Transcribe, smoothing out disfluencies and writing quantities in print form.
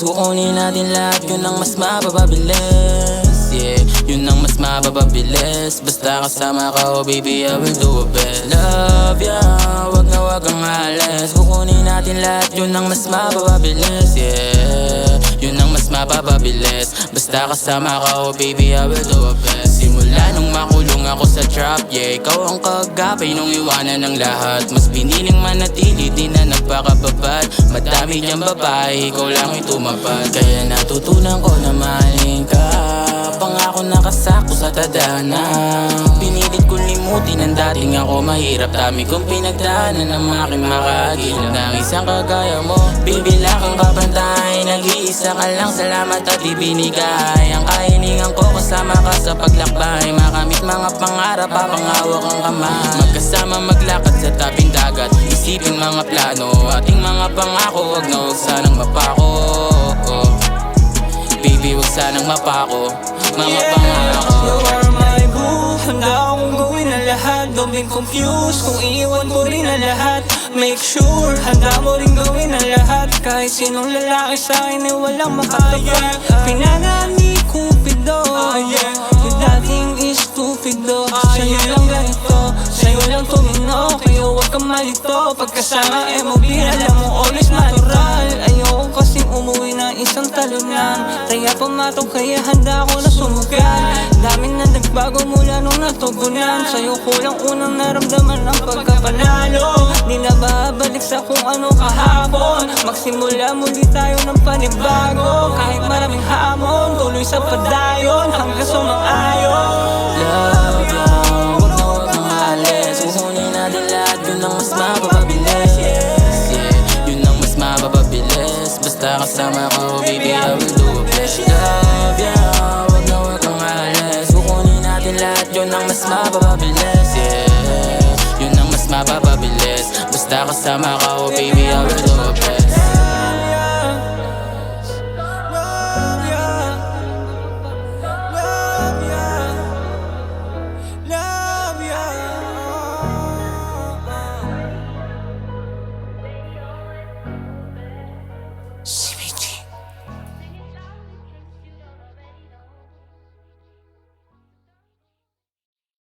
mapapabilis. Kukunin natin lahat, yun ang mas mapapabilis. Yeah, yun ang mas mapapabilis. Basta kasama ka, oh baby, I will do my best. Love ya, wag na wag kang alis. Kukunin natin lahat, yun ang mas mapapabilis. Yeah, yun ang mas mapapabilis. Basta kasama ka, oh baby, I will do my best. Simula nung makulong ako sa trap, yeah, ikaw ang kagapay nung iwanan ng lahat. Mas piniling manatili, di na nagpakababad. Madami niyang babae, ikaw lang yung tumapad. Kaya natutunan ko na mahalin ka. Pangako nakasako sa tadhana. Pinilit ko limutin ang dating ako mahirap. Dami kong pinagdaanan ng aking makagilap. Nang isang kagaya mo, bibila kang kapantay. Nag-iisa ka lang, salamat at ibinigay. Ang kahiningan ko kasama ka sa paglakbay. Makamit mga pangarap, papangawak ang kamay. Magkasama maglakad sa tabing dagat. Isipin mga plano, ating mga pangako. Wag na wag sanang mapako. Baby, wag sanang mapako. Mga pangako. You are my boo. Handa akong gawin na lahat. Don't be confused kung iiwan ko rin na lahat. Make sure handa mo rin gawin na lahat. Kahit sinong lalaki sa'kin ay walang makatapat. Pinanaan ni Cupido. Yung dating is stupido. Sa'yo lang ganito, sa'yo lang tumino. Kaya huwag kang malito. Pagkasama MOB, alam mo always natural. Ayoko kasing umuwi ng isang talunan. Kaya pumatong kaya handa ako na sumugan. Daming na nagbago mula nung natugunan. Sa'yo ko lang unang naramdaman ang pagkapanalo. Di na babalik sa kung ano kahapon. Magsimula muli tayo ng panibago. Kahit maraming hamon, tuloy sa padayon hanggang sumang-ayon. Love ya, wag na wag kang alis. Kukunin natin lahat, yun ang mas mapapabilis. Yeah, yun ang mas mapapabilis. Basta kasama ko, baby, I will do my best. Love ya, wag na wag kang alis. Kukunin natin lahat, yun ang mas mapapabilis. Yeah, yun ang mas mapapabilis. Basta kasama ka, oh baby, I will do my best.